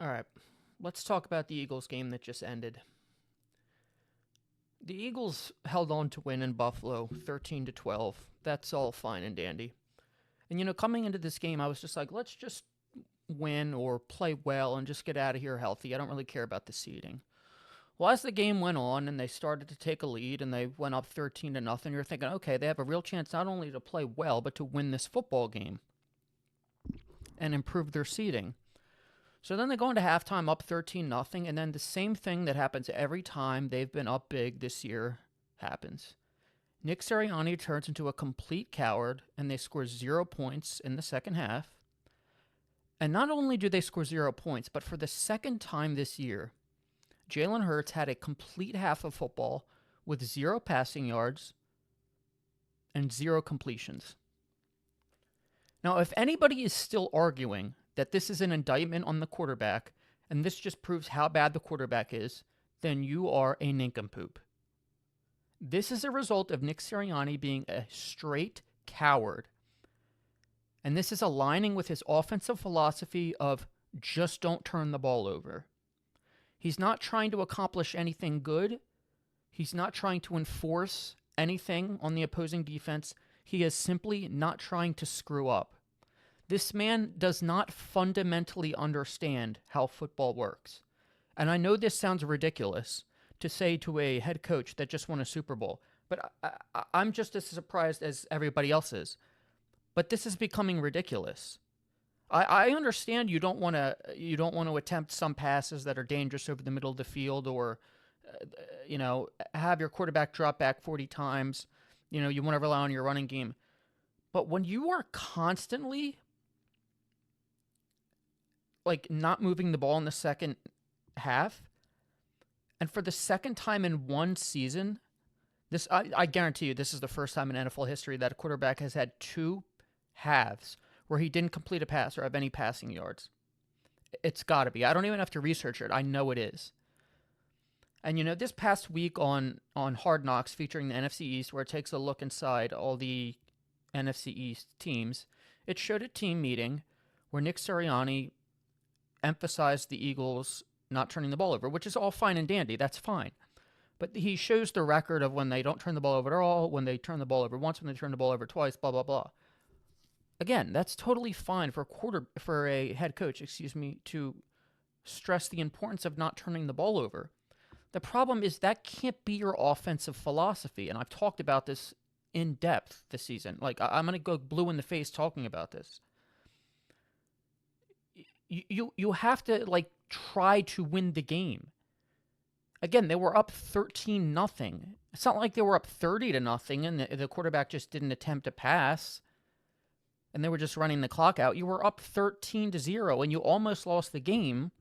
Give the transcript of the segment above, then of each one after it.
All right, let's talk about the Eagles game that just ended. The Eagles held on to win in Buffalo 13-12. That's all fine and dandy. And coming into this game, I was just like, let's just win or play well and just get out of here healthy. I don't really care about the seeding. Well, as the game went on and they started to take a lead and they went up 13 to nothing, you're thinking, okay, they have a real chance not only to play well, but to win this football game and improve their seeding. So then they go into halftime up 13 nothing, and then the same thing that happens every time they've been up big this year happens. Nick Sirianni turns into a complete coward, and they score 0 points in the second half. And not only do they score 0 points, but for the second time this year, Jalen Hurts had a complete half of football with 0 passing yards and 0 completions. Now, if anybody is still arguing that this is an indictment on the quarterback, and this just proves how bad the quarterback is, then you are a nincompoop. This is a result of Nick Sirianni being a straight coward. And this is aligning with his offensive philosophy of just don't turn the ball over. He's not trying to accomplish anything good. He's not trying to enforce anything on the opposing defense. He is simply not trying to screw up. This man does not fundamentally understand how football works. And I know this sounds ridiculous to say to a head coach that just won a Super Bowl, but I'm just as surprised as everybody else is. But this is becoming ridiculous. I understand you don't want to attempt some passes that are dangerous over the middle of the field, or have your quarterback drop back 40 times. You want to rely on your running game. But when you are constantly not moving the ball in the second half, and for the second time in one season, I guarantee you this is the first time in NFL history that a quarterback has had 2 halves where he didn't complete a pass or have any passing yards. It's got to be. I don't even have to research it. I know it is. And this past week on Hard Knocks, featuring the NFC East, where it takes a look inside all the NFC East teams, it showed a team meeting where Nick Sirianni emphasized the Eagles not turning the ball over, which is all fine and dandy. That's fine. But he shows the record of when they don't turn the ball over at all, when they turn the ball over once, when they turn the ball over twice, blah, blah, blah. Again, that's totally fine for a head coach, to stress the importance of not turning the ball over. The problem is that can't be your offensive philosophy, and I've talked about this in depth this season. I'm going to go blue in the face talking about this. You have to try to win the game. Again, they were up 13 nothing. It's not like they were up 30 to nothing and the quarterback just didn't attempt to pass and they were just running the clock out. You were up 13-0 and you almost lost the game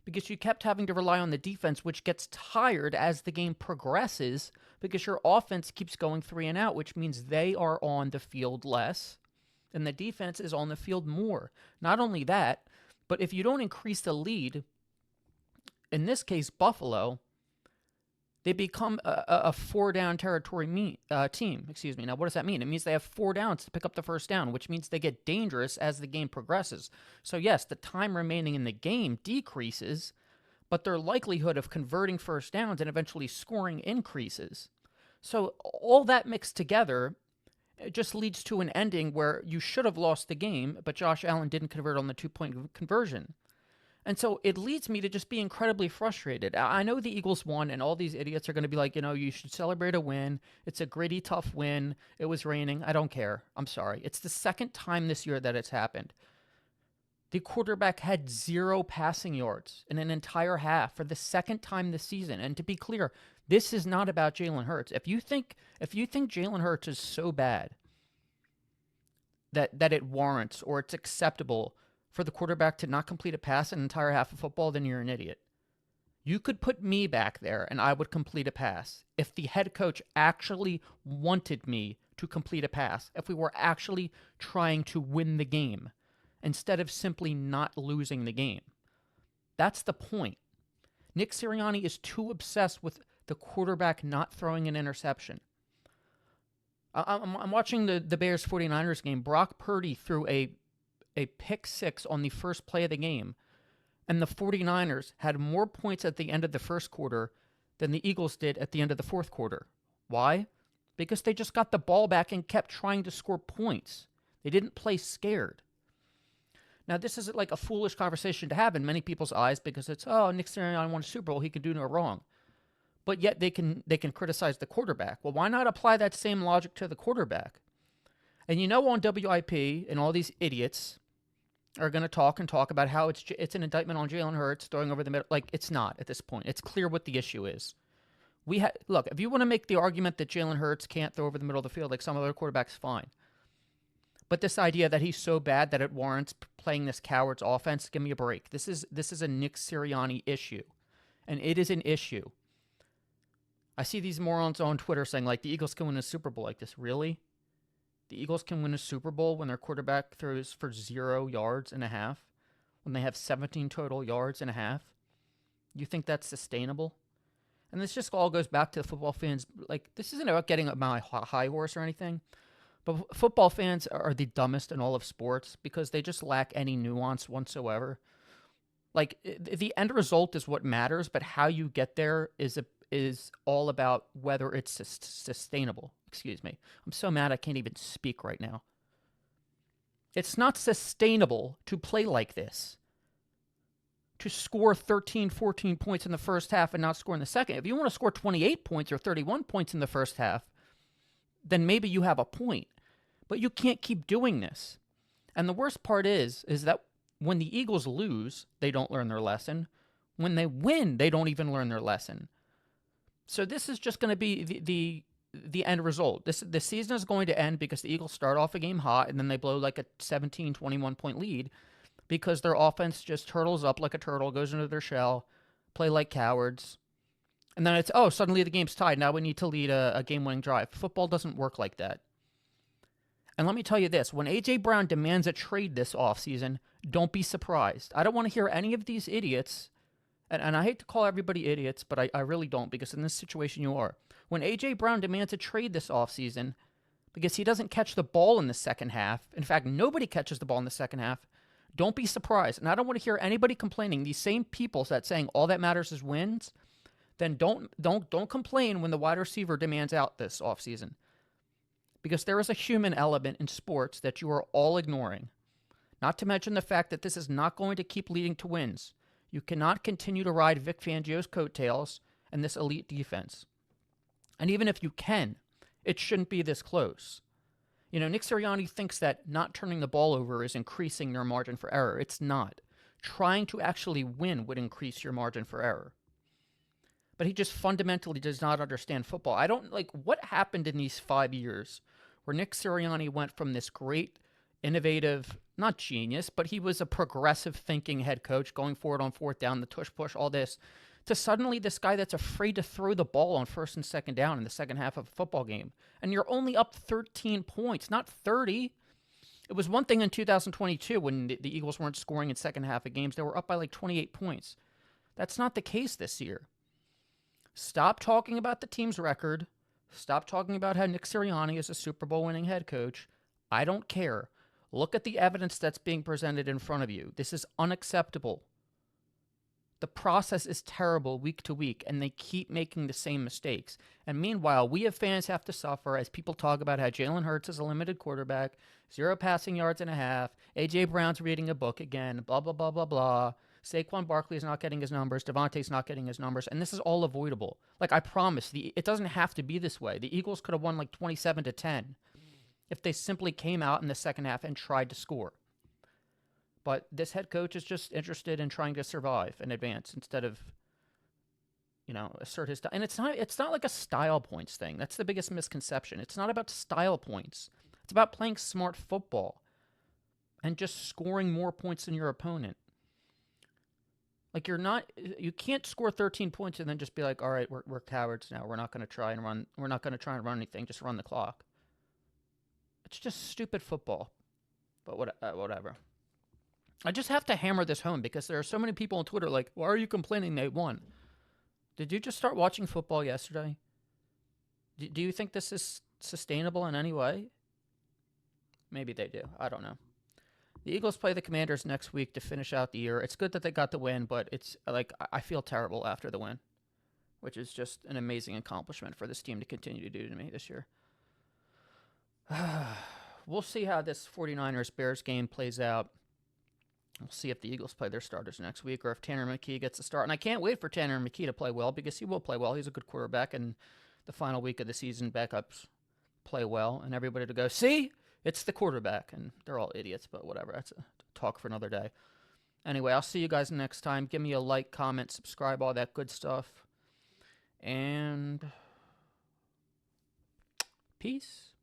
because you kept having to rely on the defense, which gets tired as the game progresses because your offense keeps going 3 and out, which means they are on the field less and the defense is on the field more. Not only that, but if you don't increase the lead, in this case, Buffalo, they become a 4-down territory team. Now, what does that mean? It means they have 4 downs to pick up the first down, which means they get dangerous as the game progresses. So, yes, the time remaining in the game decreases, but their likelihood of converting first downs and eventually scoring increases. So, all that mixed together, it just leads to an ending where you should have lost the game, but Josh Allen didn't convert on the 2-point conversion. And so it leads me to just be incredibly frustrated. I know the Eagles won, and all these idiots are going to be like, you should celebrate a win. It's a gritty, tough win. It was raining. I don't care. I'm sorry. It's the second time this year that it's happened. The quarterback had 0 passing yards in an entire half for the second time this season. And to be clear, this is not about Jalen Hurts. If you think Jalen Hurts is so bad that it warrants or it's acceptable for the quarterback to not complete a pass an entire half of football, then you're an idiot. You could put me back there and I would complete a pass if the head coach actually wanted me to complete a pass, if we were actually trying to win the game instead of simply not losing the game. That's the point. Nick Sirianni is too obsessed with the quarterback not throwing an interception. I'm watching the Bears 49ers game. Brock Purdy threw a pick 6 on the first play of the game. And the 49ers had more points at the end of the first quarter than the Eagles did at the end of the fourth quarter. Why? Because they just got the ball back and kept trying to score points. They didn't play scared. Now, this is like a foolish conversation to have in many people's eyes because it's, oh, Nick Sirianni won a Super Bowl. He can do no wrong. But yet they can criticize the quarterback. Well, why not apply that same logic to the quarterback? And on WIP and all these idiots are going to talk about how it's an indictment on Jalen Hurts throwing over the middle. Like, it's not at this point. It's clear what the issue is. Look, if you want to make the argument that Jalen Hurts can't throw over the middle of the field like some other quarterbacks, fine. But this idea that he's so bad that it warrants playing this coward's offense, give me a break. This is a Nick Sirianni issue, and it is an issue. I see these morons on Twitter saying, like, the Eagles can win a Super Bowl like this. Really? The Eagles can win a Super Bowl when their quarterback throws for 0 yards and a half, when they have 17 total yards and a half? You think that's sustainable? And this just all goes back to the football fans. Like, this isn't about getting up my high horse or anything, but football fans are the dumbest in all of sports because they just lack any nuance whatsoever. Like, the end result is what matters, but how you get there is all about whether it's sustainable. Excuse me. I'm so mad I can't even speak right now. It's not sustainable to play like this. To score 13, 14 points in the first half and not score in the second. If you want to score 28 points or 31 points in the first half, then maybe you have a point. But you can't keep doing this. And the worst part is that when the Eagles lose, they don't learn their lesson. When they win, they don't even learn their lesson. So this is just going to be the end result. The season is going to end because the Eagles start off a game hot and then they blow like a 17, 21 point lead because their offense just turtles up like a turtle, goes into their shell, play like cowards. And then it's, oh, suddenly the game's tied. Now we need to lead a game-winning drive. Football doesn't work like that. And let me tell you this. When A.J. Brown demands a trade this offseason, don't be surprised. I don't want to hear any of these idiots, and I hate to call everybody idiots, but I really don't, because in this situation you are. When A.J. Brown demands a trade this offseason because he doesn't catch the ball in the second half, in fact, nobody catches the ball in the second half, don't be surprised. And I don't want to hear anybody complaining. These same people that saying all that matters is wins, then don't complain when the wide receiver demands out this offseason. Because there is a human element in sports that you are all ignoring. Not to mention the fact that this is not going to keep leading to wins. You cannot continue to ride Vic Fangio's coattails and this elite defense. And even if you can, it shouldn't be this close. Nick Sirianni thinks that not turning the ball over is increasing their margin for error. It's not. Trying to actually win would increase your margin for error. But he just fundamentally does not understand football. I don't what happened in these 5 years where Nick Sirianni went from this great, innovative, not genius, but he was a progressive thinking head coach going forward on fourth down, the tush push, all this, to suddenly this guy that's afraid to throw the ball on first and second down in the second half of a football game. And you're only up 13 points, not 30. It was one thing in 2022 when the Eagles weren't scoring in second half of games. They were up by like 28 points. That's not the case this year. Stop talking about the team's record. Stop talking about how Nick Sirianni is a Super Bowl winning head coach. I don't care. Look at the evidence that's being presented in front of you. This is unacceptable. The process is terrible week to week, and they keep making the same mistakes. And meanwhile, we as fans have to suffer as people talk about how Jalen Hurts is a limited quarterback, 0 passing yards and a half, A.J. Brown's reading a book again, blah, blah, blah, blah, blah. Saquon Barkley is not getting his numbers. Devontae's not getting his numbers. And this is all avoidable. I promise, it doesn't have to be this way. The Eagles could have won 27-10 if they simply came out in the second half and tried to score. But this head coach is just interested in trying to survive and advance instead of, assert his style. And it's not like a style points thing. That's the biggest misconception. It's not about style points. It's about playing smart football and just scoring more points than your opponent. You can't score 13 points and then just be like, all right, we're cowards now. We're not going to try and run. We're not going to try and run anything. Just run the clock. It's just stupid football. But whatever. I just have to hammer this home because there are so many people on Twitter like, why are you complaining they won? Did you just start watching football yesterday? Do you think this is sustainable in any way? Maybe they do. I don't know. The Eagles play the Commanders next week to finish out the year. It's good that they got the win, but it's like I feel terrible after the win, which is just an amazing accomplishment for this team to continue to do to me this year. We'll see how this 49ers-Bears game plays out. We'll see if the Eagles play their starters next week or if Tanner McKee gets a start. And I can't wait for Tanner McKee to play well because he will play well. He's a good quarterback, and the final week of the season, backups play well, and everybody to go, see, it's the quarterback. And they're all idiots, but whatever. That's a talk for another day. Anyway, I'll see you guys next time. Give me a like, comment, subscribe, all that good stuff. And peace.